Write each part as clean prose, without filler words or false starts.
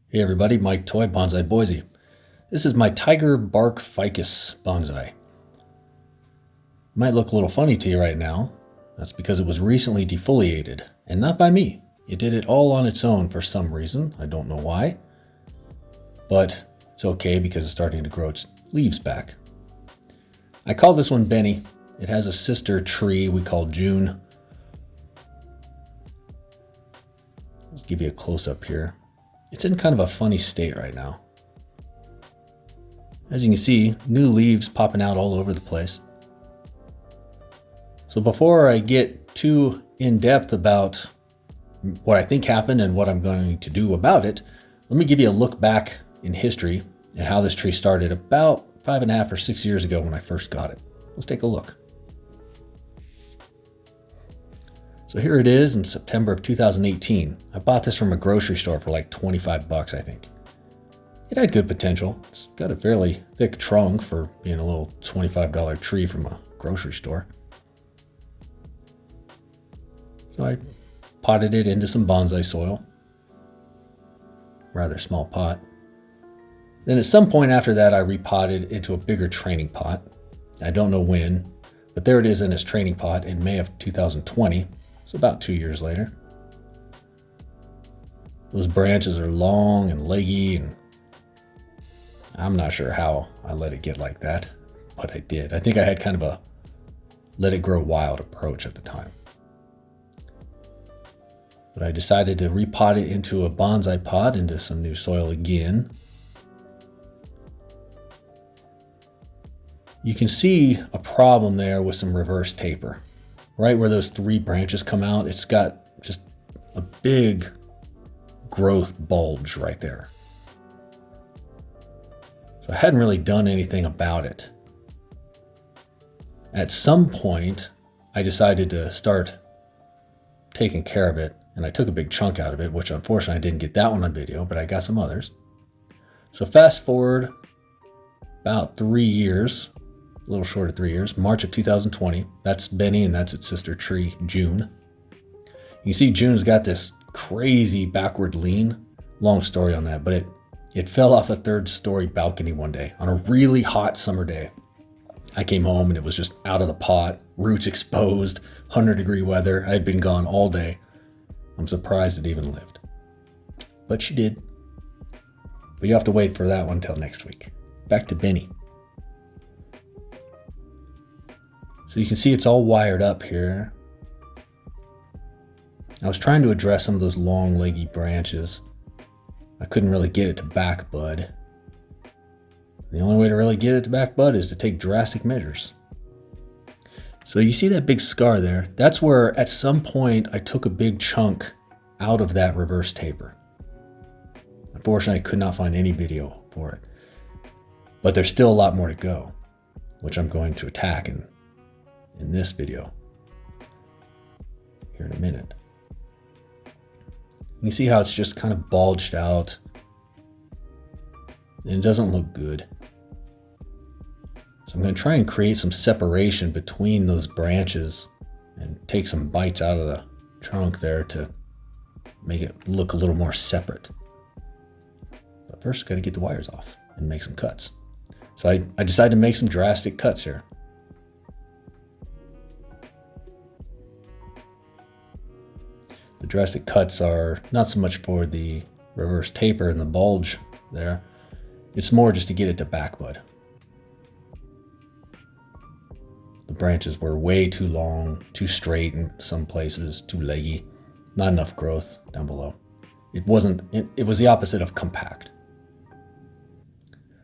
Hey everybody, Mike Toy, Bonsai Boise. This is my tiger bark ficus bonsai. Might look a little funny to you right now. That's because it was recently defoliated, and not by me. It did it all on its own for some reason. I don't know why, but it's okay because it's starting to grow its leaves back. I call this one Benny. It has a sister tree we call June. Let's give you a close-up here. It's in kind of a funny state right now. As you can see, new leaves popping out all over the place. So before I get too in-depth about what I think happened and what I'm going to do about it, let me give you a look back in history at how this tree started about 5.5 or 6 years ago when I first got it. Let's take a look. So here it is in September of 2018. I bought this from a grocery store for like 25 bucks, I think. It had good potential. It's got a fairly thick trunk for being a little $25 tree from a grocery store. So I potted it into some bonsai soil. Rather small pot. Then at some point after that, I repotted into a bigger training pot. I don't know when, but there it is in its training pot in May of 2020. So about 2 years later. Those branches are long and leggy, and I'm not sure how I let it get like that, but I did. I think I had kind of a let it grow wild approach at the time. But I decided to repot it into a bonsai pot, into some new soil again. You can see a problem there with some reverse taper. Right where those 3 branches come out, it's got just a big growth bulge right there. So I hadn't really done anything about it. At some point, I decided to start taking care of it, and I took a big chunk out of it, which unfortunately I didn't get that one on video, but I got some others. So fast forward about 3 years, a little short of 3 years, March of 2020. That's Benny, and that's its sister tree, June. You see June's got this crazy backward lean. Long story on that, but it fell off a 3rd-story balcony one day on a really hot summer day. I came home and it was just out of the pot, roots exposed, 100-degree weather. I had been gone all day. I'm surprised it even lived. But she did. But you have to wait for that one till next week. Back to Benny. So you can see it's all wired up here. I was trying to address some of those long leggy branches. I couldn't really get it to back bud. The only way to really get it to back bud is to take drastic measures. So you see that big scar there? That's where at some point I took a big chunk out of that reverse taper. Unfortunately, I could not find any video for it. But there's still a lot more to go, which I'm going to attack in this video here in a minute. You can see how it's just kind of bulged out and it doesn't look good. So I'm going to try and create some separation between those branches and take some bites out of the trunk there to make it look a little more separate. But first, got to get the wires off and make some cuts. So I decided to make some drastic cuts here. The drastic cuts are not so much for the reverse taper and the bulge there. It's more just to get it to back bud. The branches were way too long, too straight in some places, too leggy. Not enough growth down below. It was the opposite of compact.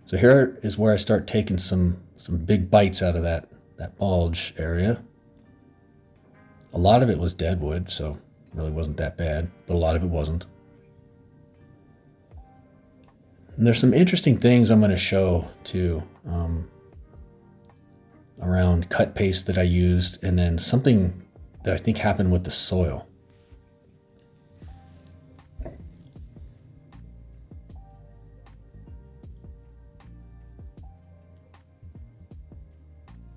So here is where I start taking some big bites out of that bulge area. A lot of it was dead wood, so really wasn't that bad, but a lot of it wasn't. And there's some interesting things I'm going to show too around cut paste that I used, and then something that I think happened with the soil.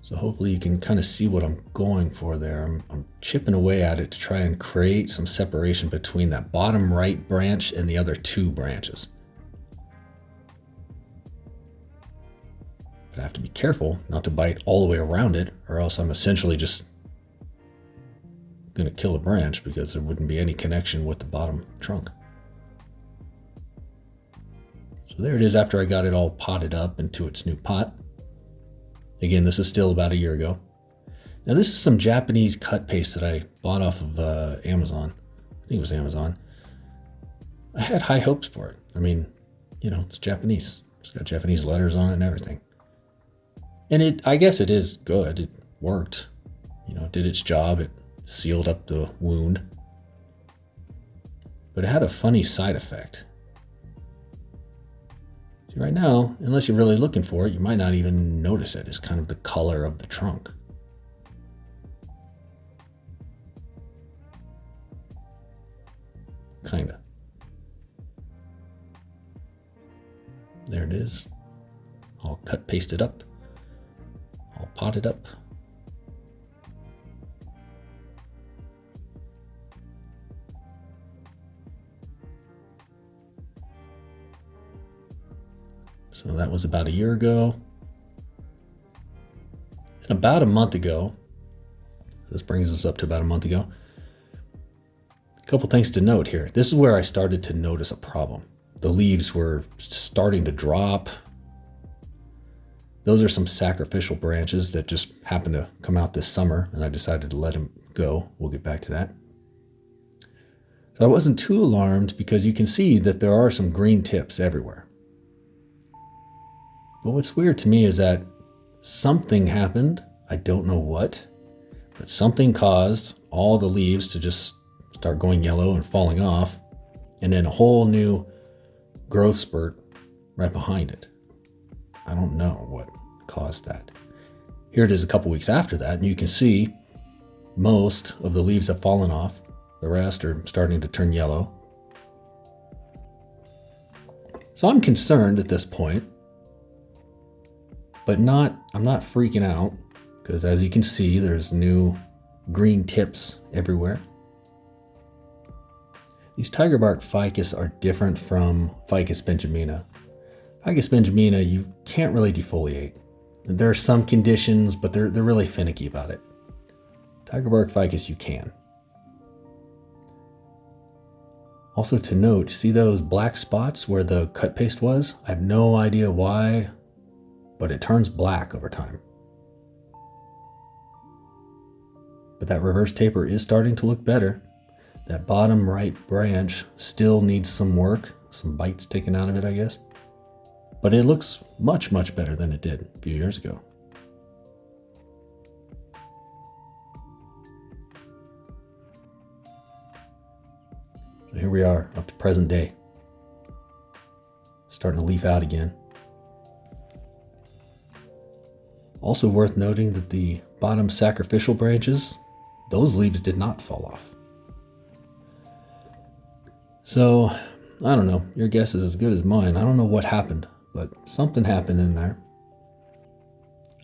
So hopefully you can kind of see what I'm going for there. I'm chipping away at it to try and create some separation between that bottom right branch and the other 2 branches. But I have to be careful not to bite all the way around it, or else I'm essentially just going to kill a branch because there wouldn't be any connection with the bottom trunk. So there it is after I got it all potted up into its new pot. Again, this is still about a year ago. Now this is some Japanese cut paste that I bought off of Amazon. I think it was Amazon. I had high hopes for it. I mean, you know, it's Japanese. It's got Japanese letters on it and everything. And I guess it is good. It worked. You know, it did its job. It sealed up the wound. But it had a funny side effect. See, right now, unless you're really looking for it, you might not even notice it. It's kind of the color of the trunk. Kinda. There it is. All cut pasted up. All potted up. So that was about a year ago. And about a month ago, this brings us up to about a month ago, a couple things to note here. This is where I started to notice a problem. The leaves were starting to drop. Those are some sacrificial branches that just happened to come out this summer, and I decided to let them go. We'll get back to that. So I wasn't too alarmed because you can see that there are some green tips everywhere. But what's weird to me is that something happened. I don't know what, but something caused all the leaves to just start going yellow and falling off, and then a whole new growth spurt right behind it. I don't know what caused that. Here it is a couple weeks after that, and you can see most of the leaves have fallen off. The rest are starting to turn yellow. So I'm concerned at this point, but I'm not freaking out, because as you can see, there's new green tips everywhere. These tiger bark ficus are different from Ficus benjamina. Ficus benjamina, you can't really defoliate. There are some conditions, but they're really finicky about it. Tiger bark ficus, you can. Also to note, see those black spots where the cut paste was? I have no idea why, but it turns black over time. But that reverse taper is starting to look better. That bottom right branch still needs some work, some bites taken out of it, I guess. But it looks much, much better than it did a few years ago. So here we are, up to present day. Starting to leaf out again. Also worth noting that the bottom sacrificial branches, those leaves did not fall off. So, I don't know. Your guess is as good as mine. I don't know what happened, but something happened in there.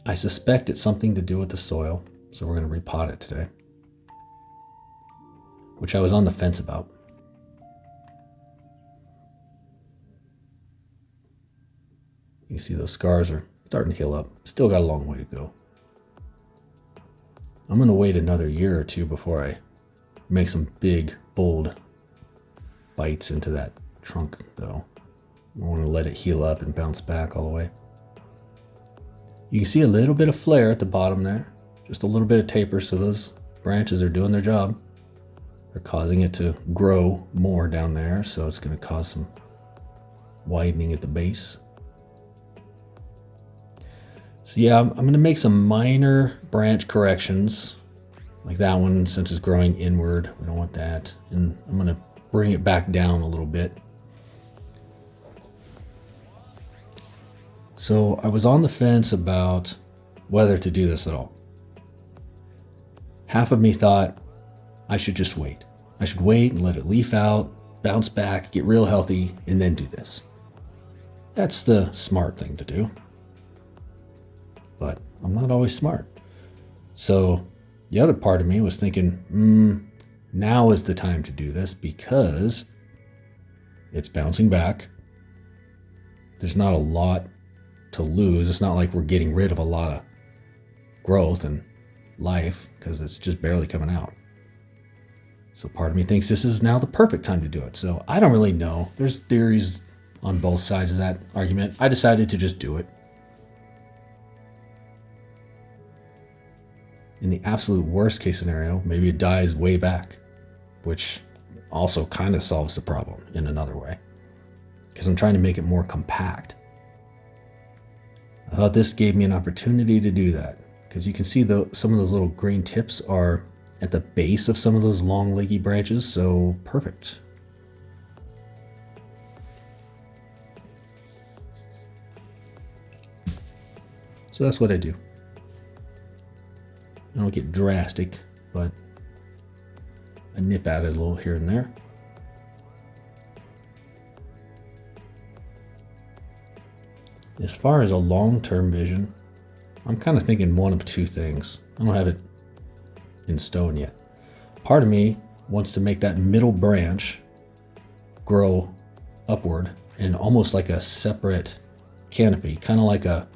I suspect it's something to do with the soil, so we're going to repot it today, which I was on the fence about. You see those scars are starting to heal up. Still got a long way to go. I'm going to wait another year or two before I make some big, bold bites into that trunk, though. I want to let it heal up and bounce back all the way. You can see a little bit of flare at the bottom there. Just a little bit of taper, so those branches are doing their job. They're causing it to grow more down there, so it's going to cause some widening at the base. So yeah, I'm going to make some minor branch corrections, like that one, since it's growing inward. We don't want that. And I'm going to bring it back down a little bit. So I was on the fence about whether to do this at all. Half of me thought I should just wait. I should wait and let it leaf out, bounce back, get real healthy, and then do this. That's the smart thing to do. But I'm not always smart. So the other part of me was thinking, now is the time to do this because it's bouncing back. There's not a lot to lose. It's not like we're getting rid of a lot of growth and life because it's just barely coming out. So part of me thinks this is now the perfect time to do it. So I don't really know. There's theories on both sides of that argument. I decided to just do it. In the absolute worst case scenario, maybe it dies way back, which also kind of solves the problem in another way, because I'm trying to make it more compact. I thought this gave me an opportunity to do that, because you can see some of those little green tips are at the base of some of those long leggy branches, so perfect. So that's what I do. I don't get drastic, but I nip at it a little here and there. As far as a long-term vision, I'm kind of thinking one of two things. I don't have it in stone yet. Part of me wants to make that middle branch grow upward in almost like a separate canopy, kind of like a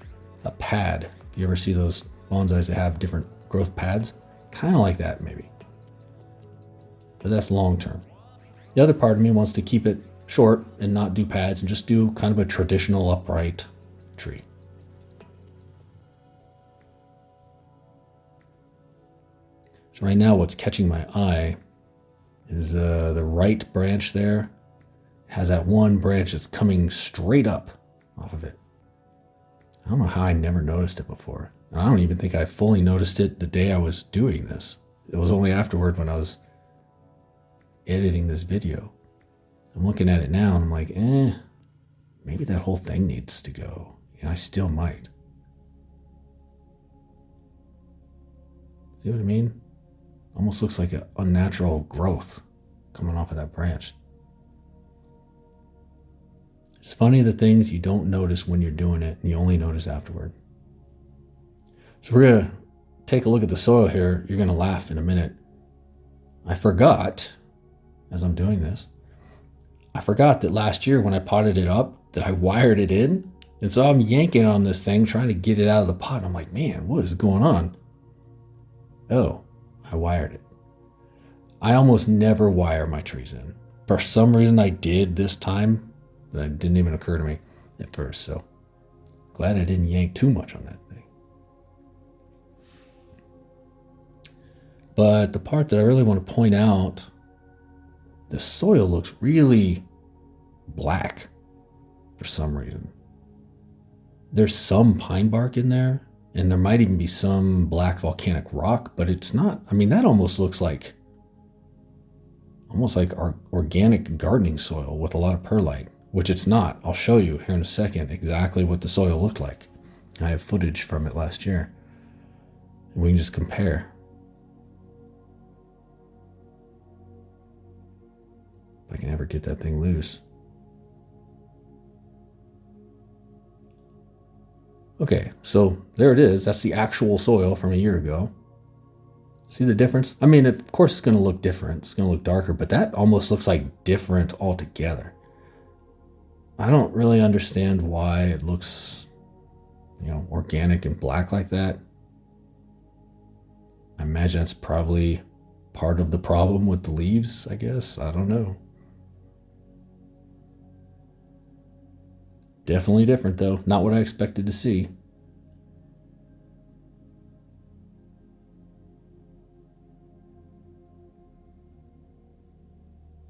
pad. If you ever see those bonsais that have different growth pads, kind of like that maybe. But that's long term. The other part of me wants to keep it short and not do pads and just do kind of a traditional upright tree. So right now what's catching my eye is the right branch there has that one branch that's coming straight up off of it. I don't know how I never noticed it before. I don't even think I fully noticed it the day I was doing this. It was only afterward when I was editing this video. I'm looking at it now and I'm like, maybe that whole thing needs to go. I still might. See what I mean? Almost looks like an unnatural growth coming off of that branch. It's funny the things you don't notice when you're doing it and you only notice afterward. So we're going to take a look at the soil here. You're going to laugh in a minute. I forgot, as I'm doing this, I forgot that last year when I potted it up, that I wired it in. And so I'm yanking on this thing, trying to get it out of the pot. I'm like, man, what is going on? Oh, I wired it. I almost never wire my trees in. For some reason I did this time, but it didn't even occur to me at first. So glad I didn't yank too much on that thing. But the part that I really want to point out, the soil looks really black for some reason. There's some pine bark in there, and there might even be some black volcanic rock, but it's not. I mean, that almost looks like organic gardening soil with a lot of perlite, which it's not. I'll show you here in a second exactly what the soil looked like. I have footage from it last year, and we can just compare. If I can ever get that thing loose. Okay, so there it is. That's the actual soil from a year ago. See the difference? I mean, of course it's going to look different. It's going to look darker, but that almost looks like different altogether. I don't really understand why it looks, organic and black like that. I imagine that's probably part of the problem with the leaves, I guess. I don't know. Definitely different though. Not what I expected to see.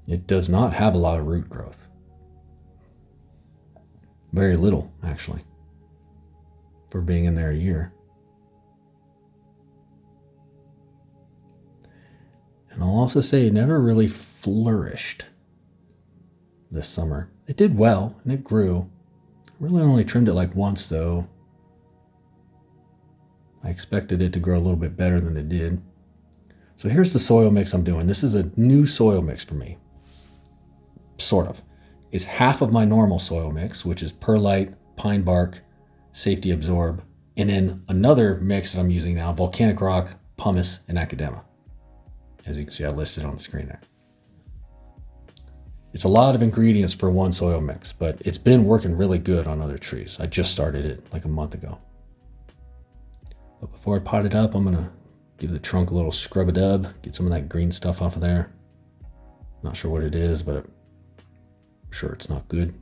It does not have a lot of root growth. Very little, actually, for being in there a year. And I'll also say it never really flourished this summer. It did well and it grew. Really only trimmed it like once though. I expected it to grow a little bit better than it did. So here's the soil mix I'm doing. This is a new soil mix for me. Sort of. It's half of my normal soil mix, which is perlite, pine bark, safety absorb, and then another mix that I'm using now, volcanic rock, pumice, and academa. As you can see, I listed on the screen there. It's a lot of ingredients for one soil mix, but it's been working really good on other trees. I just started it like a month ago. But before I pot it up, I'm gonna give the trunk a little scrub-a-dub, get some of that green stuff off of there. Not sure what it is, but I'm sure it's not good.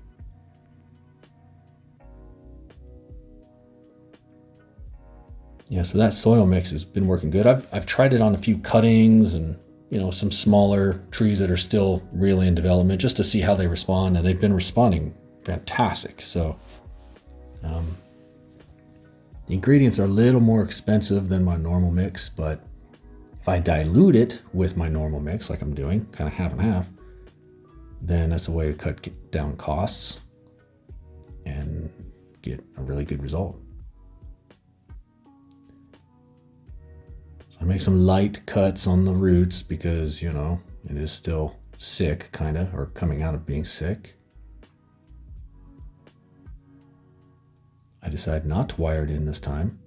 Yeah, so that soil mix has been working good. I've tried it on a few cuttings and some smaller trees that are still really in development, just to see how they respond, and they've been responding fantastic. So the ingredients are a little more expensive than my normal mix, but if I dilute it with my normal mix, like I'm doing, kind of half and half, then that's a way to cut down costs and get a really good result. So I make some light cuts on the roots because, it is still sick, kind of, or coming out of being sick. I decided not to wire it in this time.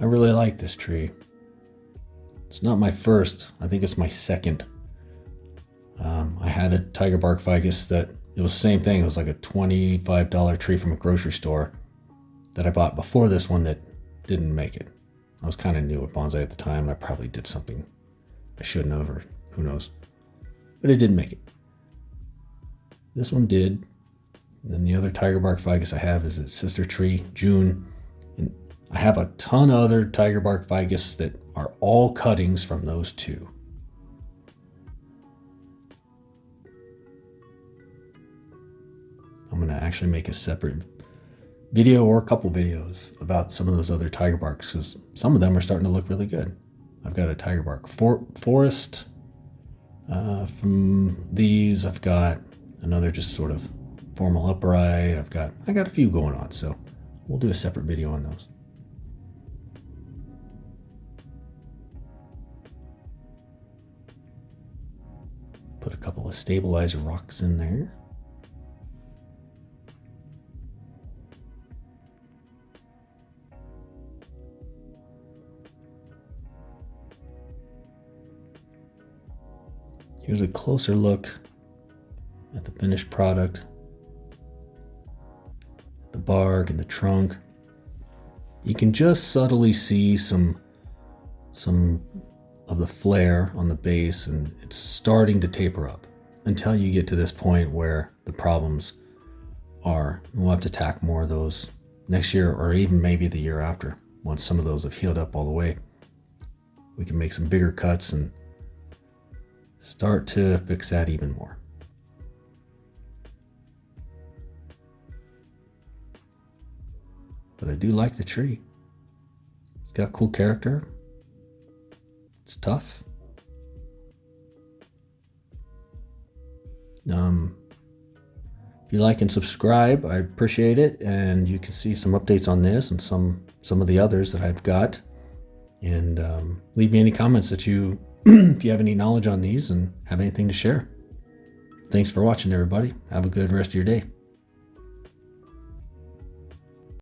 I really like this tree. It's not my first, I think it's my second. I had a tiger bark ficus that it was the same thing. It was like a $25 tree from a grocery store that I bought before this one that didn't make it. I was kind of new at bonsai at the time, and I probably did something I shouldn't have, or who knows. But it didn't make it. This one did. And then the other tiger bark ficus I have is its sister tree, June. And I have a ton of other tiger bark ficus that are all cuttings from those two. I'm going to actually make a separate video or a couple videos about some of those other tiger barks, because some of them are starting to look really good. I've got a tiger bark forest from these. I've got another just sort of formal upright. I got a few going on, so we'll do a separate video on those. Put a couple of stabilizer rocks in there. Here's a closer look at the finished product. The bark and the trunk. You can just subtly see some of the flare on the base, and it's starting to taper up until you get to this point where the problems are. We'll have to tack more of those next year, or even maybe the year after. Once some of those have healed up all the way, we can make some bigger cuts and start to fix that even more. But I do like the tree. It's got cool character. It's tough. If you like and subscribe, I appreciate it, and you can see some updates on this and some of the others that I've got. And leave me any comments that you if you have any knowledge on these and have anything to share. Thanks for watching, everybody. Have a good rest of your day.